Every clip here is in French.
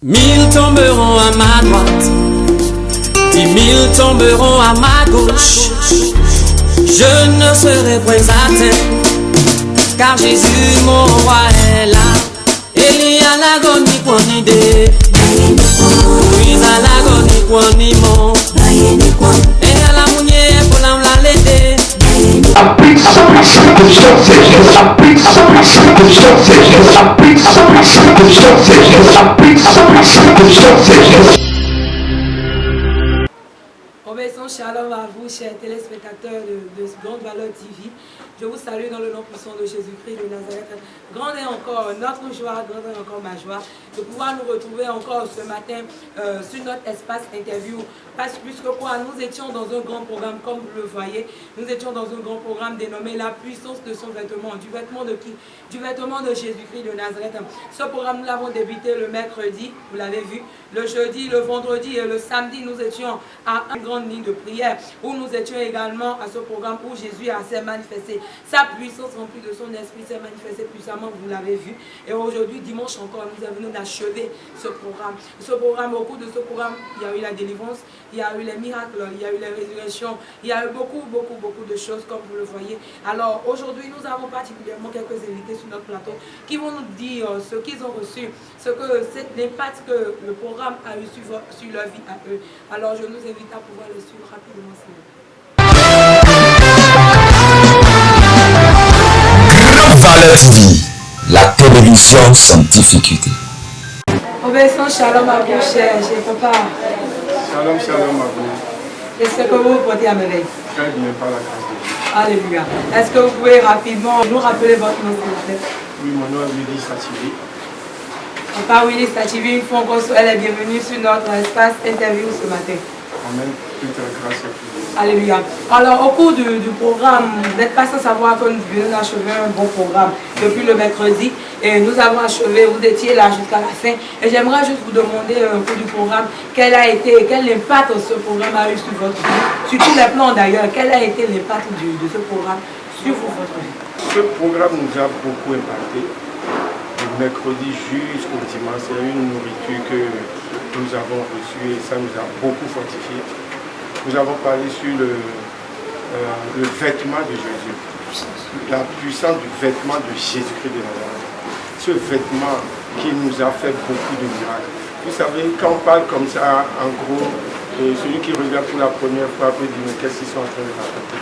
1000 tomberont à ma droite, 10 000 tomberont à ma gauche. Je ne serai point atteint, car Jésus mon roi est là. Il y a l'agonie pour l'idée, puis à l'agonie pour l'imon, et à la mounière pour l'aider. Obéissance, shalom à vous, chers téléspectateurs de Grande Valeur TV. Je vous salue dans le nom puissant de Jésus-Christ de Nazareth. Grande est encore notre joie, grande est encore ma joie de pouvoir nous retrouver encore ce matin sur notre espace interview. Parce que quoi, nous étions dans un grand programme, comme vous le voyez, nous étions dans un grand programme dénommé La puissance de son vêtement. Du vêtement de qui? Du vêtement de Jésus-Christ de Nazareth. Ce programme, nous l'avons débuté le mercredi, vous l'avez vu, le jeudi, le vendredi et le samedi, nous étions à une grande ligne de prière où nous étions également à ce programme où Jésus s'est manifesté. Sa puissance remplie de son esprit s'est manifestée puissamment, vous l'avez vu. Et aujourd'hui, dimanche encore, nous venons d'achever ce programme. Ce programme, au cours de ce programme, il y a eu la délivrance, il y a eu les miracles, il y a eu les résurrections, il y a eu beaucoup de choses comme vous le voyez. Alors aujourd'hui, nous avons particulièrement quelques invités sur notre plateau qui vont nous dire ce qu'ils ont reçu, l'impact que le programme a eu sur leur vie à eux. Alors je nous invite à pouvoir le suivre rapidement. Valeur TV, la télévision scientifique. Obéissance, shalom à vous, cher papa. Shalom, shalom à vous. Est-ce que vous vous portez à merveille? Très bien, par la grâce de Dieu. Alléluia. Est-ce que vous pouvez rapidement nous rappeler votre nom, s'il vous plaît? Oui, mon nom est Willy Sativi. Papa Willy Sativi, une fois encore, elle est bienvenue sur notre espace interview ce matin. Amen. Toute la grâce est pour vous. Alléluia. Alors, au cours du programme, vous n'êtes pas sans savoir que nous venons d'achever un bon programme depuis le mercredi. Et nous avons achevé, vous étiez là jusqu'à la fin. Et j'aimerais juste vous demander au cours du programme, quel impact ce programme a eu sur votre vie, sur tous les plans d'ailleurs, quel a été l'impact de ce programme sur votre vie? Ce programme nous a beaucoup impacté. Du mercredi jusqu'au dimanche, c'est une nourriture que nous avons reçue et ça nous a beaucoup fortifié. Nous avons parlé sur le vêtement de Jésus, la puissance du vêtement de Jésus-Christ de Nazareth. Ce vêtement qui nous a fait beaucoup de miracles. Vous savez, quand on parle comme ça, en gros, celui qui regarde pour la première fois peut dire mais qu'est-ce qu'ils sont en train de raconter?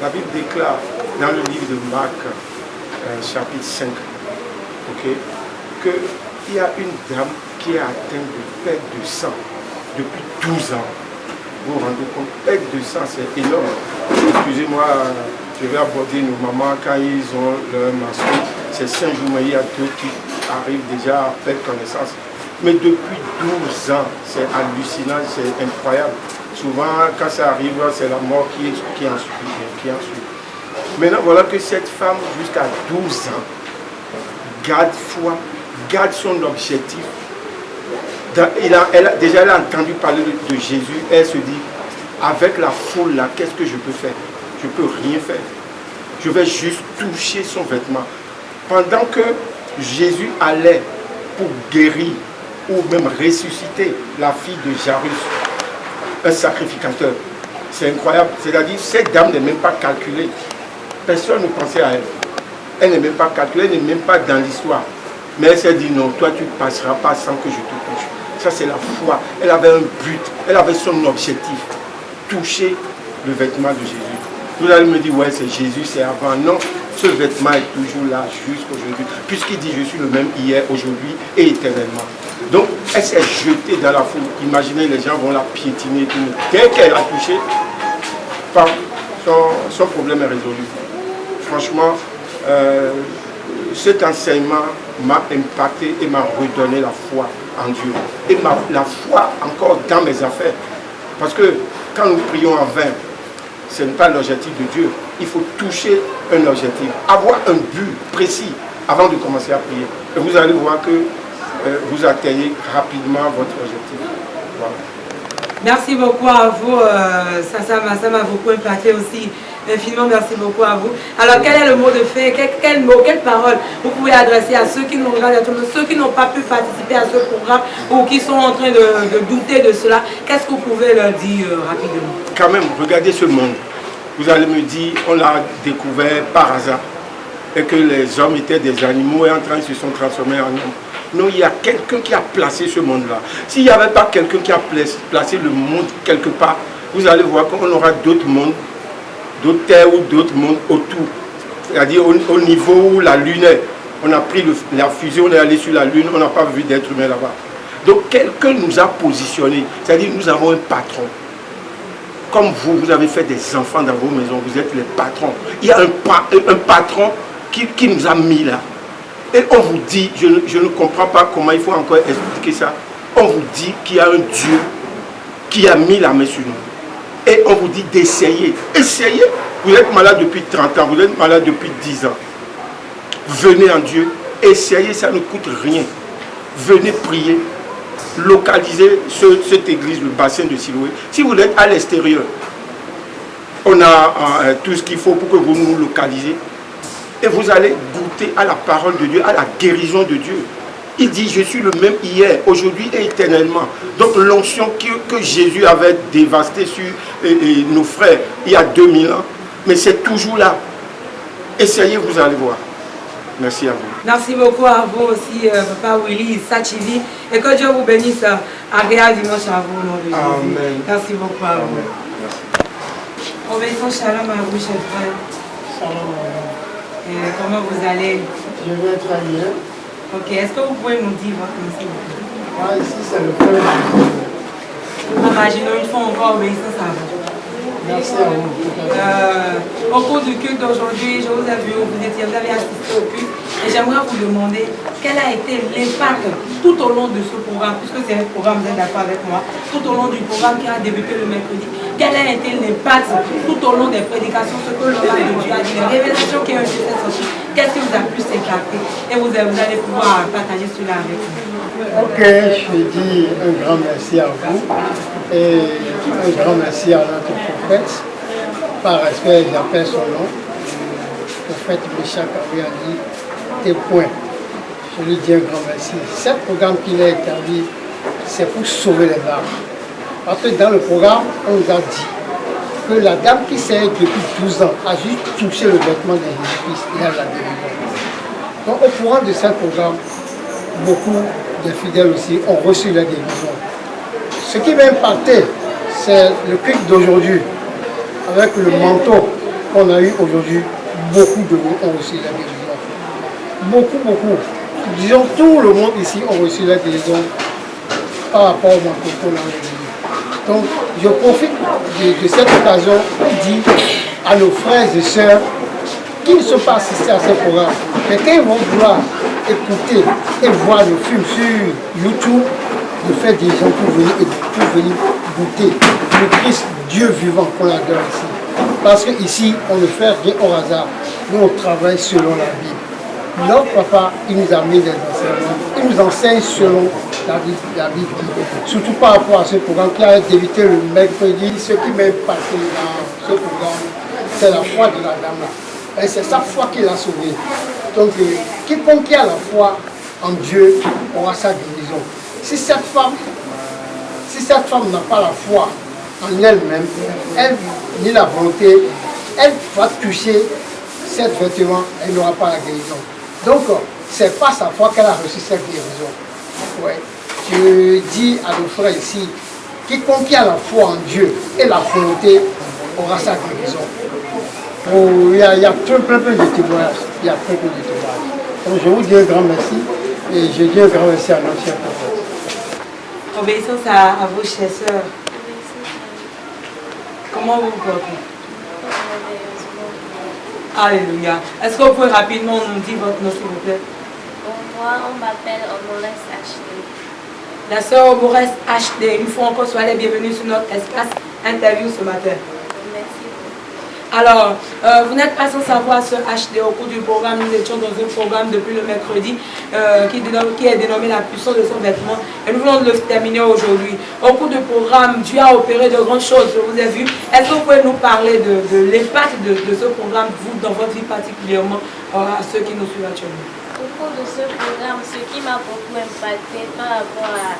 La Bible déclare dans le livre de Marc, chapitre 5, qu'il y a une dame qui est atteinte de perte de sang depuis 12 ans. Vous vous rendez compte, perte de sang, c'est énorme. Excusez-moi, je vais aborder nos mamans quand ils ont leur menstruation. C'est 5 jours, mais il y a d'autres qui arrivent déjà à perdre connaissance. Mais depuis 12 ans, c'est hallucinant, c'est incroyable. Souvent, quand ça arrive, c'est la mort qui en suit. Maintenant, voilà que cette femme, jusqu'à 12 ans, garde foi, garde son objectif. Elle a entendu parler de Jésus, elle se dit, avec la foule là, qu'est-ce que je peux faire? Je ne peux rien faire. Je vais juste toucher son vêtement. Pendant que Jésus allait pour guérir ou même ressusciter la fille de Jairus, un sacrificateur. C'est incroyable. C'est-à-dire, cette dame n'est même pas calculée. Personne ne pensait à elle. Elle n'est même pas calculée, elle n'est même pas dans l'histoire. Mais elle s'est dit, non, toi tu ne passeras pas sans que je te touche. Ça c'est la foi. Elle avait un but, elle avait son objectif. Toucher le vêtement de Jésus. Vous allez me dire, ouais c'est Jésus, c'est avant. Non, ce vêtement est toujours là jusqu'aujourd'hui. Puisqu'il dit, je suis le même hier, aujourd'hui et éternellement. Donc, elle s'est jetée dans la foule. Imaginez, les gens vont la piétiner. Dès qu'elle a touché, son problème est résolu. Franchement, cet enseignement m'a impacté et m'a redonné la foi en Dieu. Et la foi encore dans mes affaires. Parce que quand nous prions en vain, ce n'est pas l'objectif de Dieu. Il faut toucher un objectif, avoir un but précis avant de commencer à prier. Et vous allez voir que vous atteignez rapidement votre objectif. Voilà. Merci beaucoup à vous, ça m'a beaucoup impacté aussi. Infiniment merci beaucoup à vous. Alors, quel est le mot de fin, quel mot, quelle parole vous pouvez adresser à ceux qui nous regardent, ceux qui n'ont pas pu participer à ce programme ou qui sont en train de douter de cela? Qu'est-ce que vous pouvez leur dire rapidement? Quand même, regardez ce monde. Vous allez me dire, on l'a découvert par hasard et que les hommes étaient des animaux et en train de se sont transformés en hommes. Non, il y a quelqu'un qui a placé ce monde-là. S'il n'y avait pas quelqu'un qui a placé le monde quelque part, vous allez voir qu'on aura d'autres mondes, d'autres terres ou d'autres mondes autour. C'est-à-dire au niveau où la Lune est. On a pris la fusion, on est allé sur la Lune, on n'a pas vu d'être humain là-bas. Donc quelqu'un nous a positionnés. C'est-à-dire nous avons un patron. Comme vous avez fait des enfants dans vos maisons, vous êtes les patrons. Il y a un patron qui nous a mis là. Et on vous dit, je ne comprends pas comment il faut encore expliquer ça. On vous dit qu'il y a un Dieu qui a mis la main sur nous. Et on vous dit d'essayer. Essayez. Vous êtes malade depuis 30 ans, vous êtes malade depuis 10 ans. Venez en Dieu, essayez, ça ne coûte rien. Venez prier. Localisez cette église, le bassin de Siloé. Si vous êtes à l'extérieur, on a tout ce qu'il faut pour que vous nous localisez. Et vous allez goûter à la parole de Dieu, à la guérison de Dieu. Il dit, je suis le même hier, aujourd'hui et éternellement. Donc l'onction que Jésus avait dévastée sur nos frères il y a 2000 ans, mais c'est toujours là. Essayez, vous allez voir. Merci à vous. Merci beaucoup à vous aussi, Papa Willy, Sachivi. Et que Dieu vous bénisse. Agréable dimanche à vous, au nom de Jésus. Amen. Merci beaucoup à vous. Obéissons shalom à vous, chers frères. Shalom. Et comment vous allez? Je vais très bien. Ok, est-ce que vous pouvez nous dire votre nom, s'il vous plaît? Moi, ici, c'est le frère. Imaginons une fois encore obéissance à vous. Merci à vous. Au cours du culte d'aujourd'hui, je vous ai vu, vous avez assisté au culte et j'aimerais vous demander quel a été l'impact tout au long de ce programme, puisque c'est un programme, vous êtes d'accord avec moi, tout au long du programme qui a débuté le mercredi. Quel a été l'impact tout au long des prédications, ce que l'homme de Dieu a dit, les révélations qui ont été sorties, qu'est-ce qui vous a plus impacté? Et vous allez pouvoir partager cela avec nous. Ok, je dis un grand merci à vous et un grand merci à notre prophète. Par respect, j'appelle son nom. Le prophète Michel Kawiani, témoin. Je lui dis un grand merci. Ce programme qu'il a établi, c'est pour sauver les âmes. Parce que dans le programme, on nous a dit que la dame qui sait depuis 12 ans a juste touché le vêtement de Jésus-Christ et elle l'a délivré. Donc au courant de ce programme, beaucoup de fidèles aussi ont reçu la guérison. Ce qui m'a impacté, c'est le culte d'aujourd'hui. Avec le manteau qu'on a eu aujourd'hui, beaucoup de vous ont reçu la guérison. Beaucoup. Disons, tout le monde ici a reçu la guérison par rapport au manteau qu'on a eu. Donc, je profite de cette occasion pour dire à nos frères et sœurs qui ne sont pas assistés à ce programme, mais quand ils vont vouloir écouter et voir le film sur YouTube, de faire des gens pour venir goûter le Christ, Dieu vivant qu'on adore ici. Parce qu'ici, on ne fait rien au hasard. Nous, on travaille selon la Bible. Notre papa, il nous a mis des enseignements. Il nous enseigne selon la Bible. Surtout par rapport à ce programme qui a débuté le mercredi. Ce qui m'a impacté dans ce programme, c'est la foi de la dame là. Et c'est sa foi qui l'a sauvée. Donc, quiconque qui a la foi en Dieu aura sa guérison. Si cette femme n'a pas la foi en elle-même, elle ni la volonté, elle va toucher cette vêtement, elle n'aura pas la guérison. Donc, c'est pas sa foi qu'elle a reçu cette guérison. Ouais. Je dis à nos frères ici, quiconque qui a la foi en Dieu et la volonté aura sa guérison. Il y a plein de témoignages. Il y a plein de témoignages. Donc, je vous dis un grand merci et je dis un grand merci à notre cher prophète. Obéissance à vos chers sœurs. Comment vous vous portez? Alléluia. Est-ce que vous pouvez rapidement nous dire votre nom, s'il vous plaît? Moi, on m'appelle Omores Ashley. La sœur Omores Ashley, une fois encore, soyez les bienvenus sur notre espace interview ce matin. Merci. Alors, vous n'êtes pas sans savoir ce HD au cours du programme. Nous étions dans un programme depuis le mercredi qui est dénommé la puissance de son vêtement. Et nous voulons le terminer aujourd'hui. Au cours du programme, Dieu a opéré de grandes choses, je vous ai vu. Est-ce que vous pouvez nous parler de l'impact de ce programme, vous, dans votre vie particulièrement, à ceux qui nous suivent actuellement? Au cours de ce programme, ce qui m'a beaucoup impacté par rapport à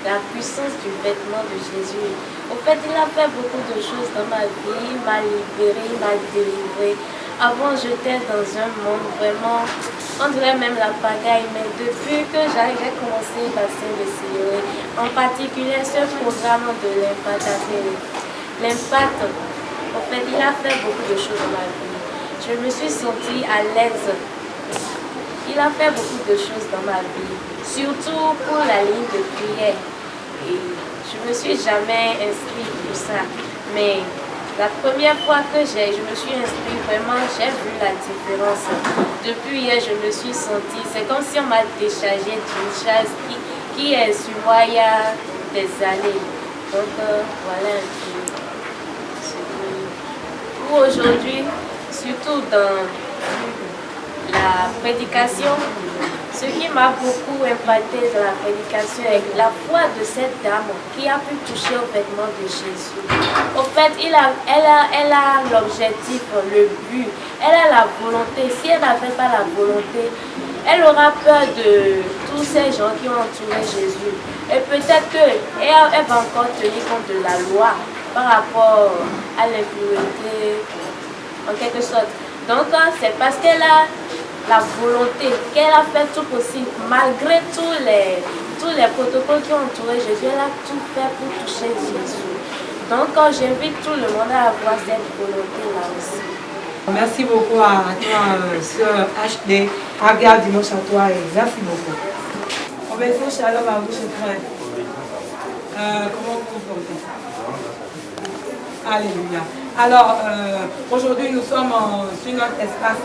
la puissance du vêtement de Jésus. Au fait, il a fait beaucoup de choses dans ma vie, il m'a libéré, il m'a délivré. Avant, j'étais dans un monde vraiment, on dirait même la pagaille, mais depuis que j'ai commencé à s'investir, en particulier ce programme de l'impact, l'impact, en fait, il a fait beaucoup de choses dans ma vie. Je me suis sentie à l'aise. Il a fait beaucoup de choses dans ma vie, surtout pour la ligne de prière. Et je ne me suis jamais inscrite pour ça. Mais la première fois que je me suis inscrite, vraiment, j'ai vu la différence. Depuis hier, je me suis sentie, c'est comme si on m'a déchargé d'une chaise qui est sur moi il y a des années. Donc voilà un peu ce que pour aujourd'hui, surtout dans la prédication. Ce qui m'a beaucoup impacté dans la prédication est la foi de cette dame qui a pu toucher au vêtement de Jésus. Au fait, elle a l'objectif, le but, elle a la volonté. Si elle n'avait pas la volonté, elle aura peur de tous ces gens qui ont entouré Jésus. Et peut-être qu'elle va encore tenir compte de la loi par rapport à l'impureté, en quelque sorte. Donc, c'est parce qu'elle a la volonté, qu'elle a fait tout possible, malgré tous les protocoles qui ont entouré Jésus, elle a tout fait pour toucher Jésus. Donc, j'invite tout le monde à avoir cette volonté-là aussi. Merci beaucoup à toi, Sœur HD. Agréable dimanche à toi et merci beaucoup. On va dire shalom à vous, chers frères. Comment vous vous portez? Alléluia. Alors, aujourd'hui, nous sommes sur notre espace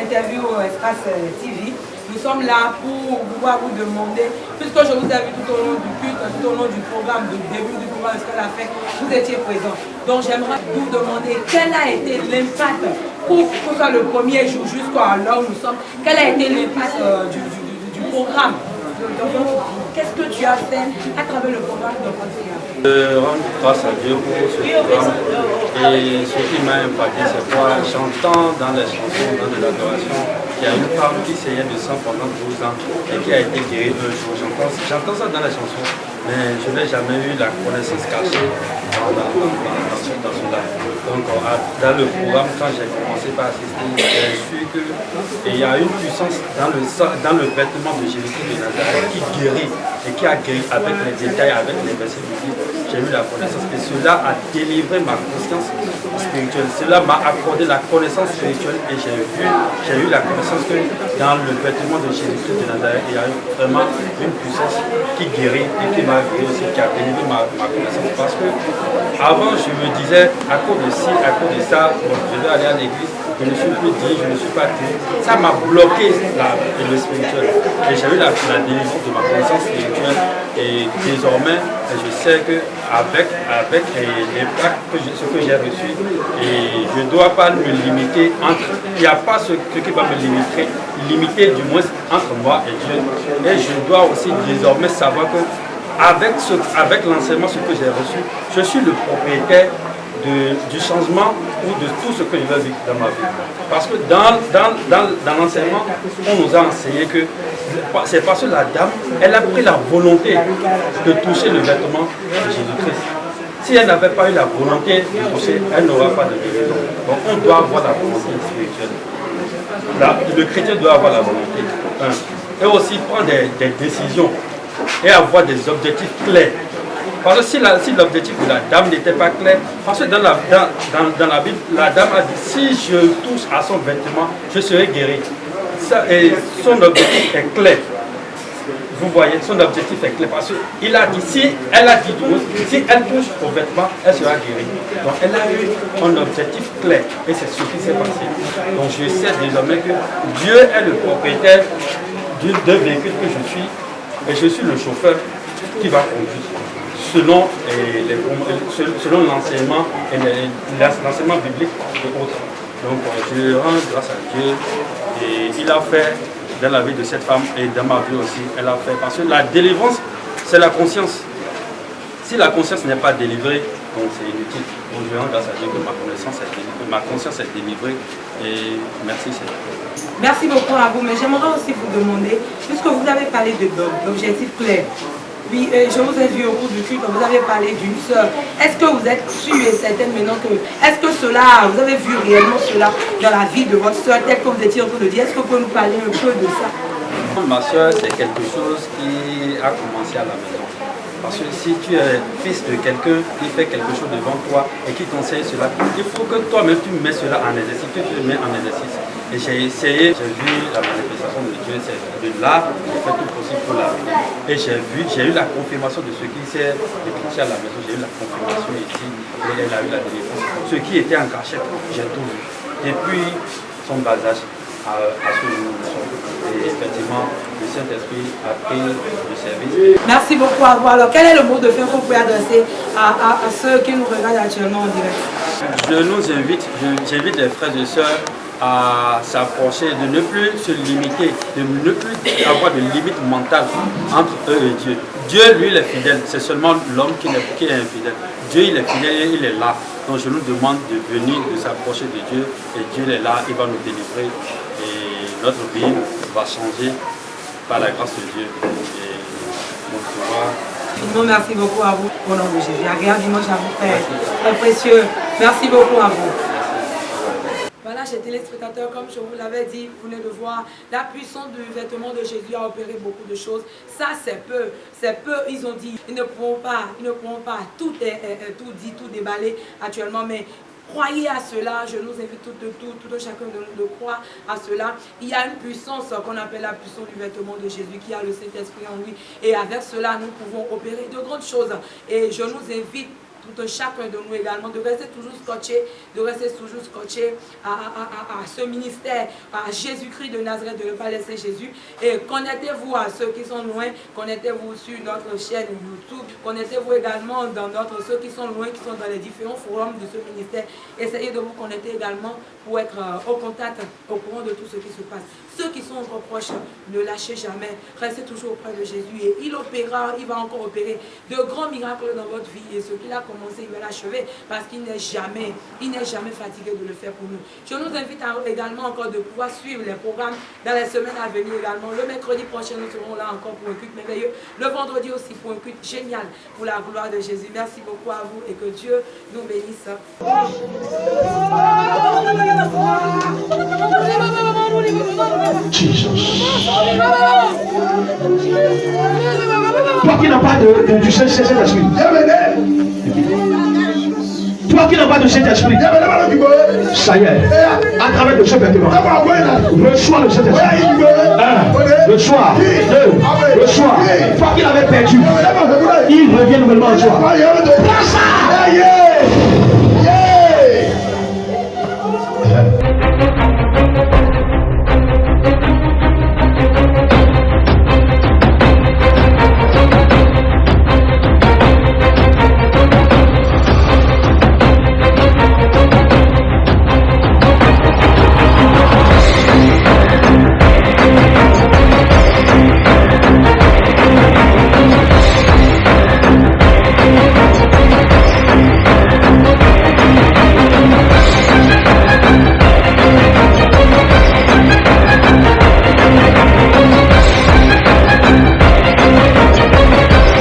interview au espace TV. Nous sommes là pour pouvoir vous demander, puisque je vous ai vu tout au long du culte, tout au long du programme, du début du programme, ce qu'elle a fait, vous étiez présents. Donc, j'aimerais vous demander quel a été l'impact pour le premier jour jusqu'à là où nous sommes, quel a été l'impact du programme. Qu'est-ce que tu as fait à travers le programme de votre vie? Rendre grâce à Dieu pour ce programme. Et ce qui m'a impacté, c'est quoi? J'entends dans les chansons, dans de l'adoration, qu'il y a une femme qui saignait de sang pendant 12 ans et qui a été guérie un jour. J'entends ça dans les chansons, mais je n'ai jamais eu la connaissance cachée dans cela. Donc, dans le programme, quand j'ai commencé par assister, j'ai su qu'il y a une puissance dans le vêtement de Jésus-Christ de Nazareth qui guérit et qui a guéri avec les détails, avec les versets bibliques. J'ai eu la connaissance et cela a délivré ma conscience spirituelle. Cela m'a accordé la connaissance spirituelle et j'ai eu la connaissance que dans le vêtement de Jésus-Christ de Nazareth, il y a vraiment une puissance qui guérit et qui m'a guéri aussi, qui a délivré ma connaissance. Parce que avant, je me disais, à cause de ci, à cause de ça, bon, je vais aller à l'église, je ne suis plus dit, je ne suis pas dit. Ça m'a bloqué le spirituel. Et j'ai eu la délivrance de ma connaissance spirituelle. Et désormais, je sais qu'avec l'impact ce que j'ai reçu, et je ne dois pas me limiter entre. Il n'y a pas ce qui va me limiter du moins entre moi et Dieu. Et je dois aussi désormais savoir que avec l'enseignement, ce que j'ai reçu, je suis le propriétaire du changement ou de tout ce que je vais vivre dans ma vie. Parce que dans l'enseignement, on nous a enseigné que c'est parce que la dame, elle a pris la volonté de toucher le vêtement de Jésus-Christ. Si elle n'avait pas eu la volonté de toucher, elle n'aura pas de guérison. Donc on doit avoir la volonté spirituelle. Le chrétien doit avoir la volonté. Et aussi prendre des décisions et avoir des objectifs clairs. Parce que si l'objectif de la dame n'était pas clair, parce que dans la Bible, la dame a dit, si je touche à son vêtement, je serai guéri. Et son objectif est clair. Vous voyez, son objectif est clair. Parce qu'il a dit, si elle touche au vêtement, elle sera guérie. Donc elle a eu un objectif clair. Et c'est ce qui s'est passé. Donc je sais désormais que Dieu est le propriétaire d'un véhicule que je suis. Et je suis le chauffeur qui va conduire selon l'enseignement l'enseignement biblique et autres. Donc je rends grâce à Dieu et il a fait dans la vie de cette femme et dans ma vie aussi, elle a fait. Parce que la délivrance, c'est la conscience. Si la conscience n'est pas délivrée, donc c'est inutile. Donc je rends grâce à Dieu que ma conscience est délivrée et merci Seigneur. Merci beaucoup à vous, mais j'aimerais aussi vous demander, puisque vous avez parlé d'objectifs clairs, oui, je vous ai vu au cours du culte, vous avez parlé d'une sœur. Est-ce que vous êtes sûre et certaine maintenant que, est-ce que cela, vous avez vu réellement cela dans la vie de votre sœur, tel que vous étiez en train de dire, est-ce que vous pouvez nous parler un peu de ça? Ma sœur, c'est quelque chose qui a commencé à la maison. Parce que si tu es fils de quelqu'un qui fait quelque chose devant toi et qui t'enseigne cela, il faut que toi-même tu mets cela en exercice, que tu le mets en exercice. Et j'ai essayé, j'ai vu la manifestation de Dieu, c'est de là, j'ai fait tout possible pour la vie. Et j'ai eu la confirmation de ce qui s'est déclenché à la maison, j'ai eu la confirmation ici, et elle a eu la délivrance. Ce qui était en cachette, j'ai tout vu. Depuis son bas âge à ce jour. Et effectivement, le Saint-Esprit a pris le service. Merci beaucoup à vous. Alors, quel est le mot de fin que vous pouvez adresser à ceux qui nous regardent actuellement en direct? J'invite les frères et sœurs à s'approcher, de ne plus se limiter, de ne plus avoir de limites mentales entre eux et Dieu. Dieu, lui, il est fidèle. C'est seulement l'homme qui est infidèle. Dieu, il est fidèle et il est là. Donc, je nous demande de venir, de s'approcher de Dieu. Et Dieu est là, il va nous délivrer. Et notre vie va changer par la grâce de Dieu. Et donc, tu vois. Merci beaucoup à vous au nom de Jésus. Agréable dimanche à vous, frère. Très précieux. Merci beaucoup à vous. Voilà, chers téléspectateurs, comme je vous l'avais dit, vous venez de voir la puissance du vêtement de Jésus a opéré beaucoup de choses. Ça, c'est peu. Ils ont dit, ils ne pourront pas tout déballer actuellement, mais croyez à cela, je nous invite tout chacun de nous de croire à cela. Il y a une puissance qu'on appelle la puissance du vêtement de Jésus qui a le Saint-Esprit en lui. Et avec cela, nous pouvons opérer de grandes choses. Et je nous invite tout chacun de nous également, de rester toujours scotché, à ce ministère, à Jésus-Christ de Nazareth, de ne pas laisser Jésus. Et connectez-vous à ceux qui sont loin, connectez-vous sur notre chaîne YouTube, connectez-vous également dans ceux qui sont loin, qui sont dans les différents forums de ce ministère. Essayez de vous connecter également pour être au contact, au courant de tout ce qui se passe. Ceux qui sont encore proches, ne lâchez jamais, restez toujours auprès de Jésus et il va encore opérer de grands miracles dans votre vie et ce qu'il a commencé, il va l'achever parce qu'il n'est jamais fatigué de le faire pour nous. Je nous invite également encore de pouvoir suivre les programmes dans les semaines à venir également. Le mercredi prochain, nous serons là encore pour un culte merveilleux. Le vendredi aussi pour un culte génial pour la gloire de Jésus. Merci beaucoup à vous et que Dieu nous bénisse. Jesus. Toi qui n'as pas du Saint-Esprit. Toi qui n'as pas de Saint-Esprit. Ça y est. À travers de ce vêtement. Reçois le Saint-Esprit. Reçois. Reçois. Toi qui l'avais perdu. Il revient nouvellement en toi. Prends ça.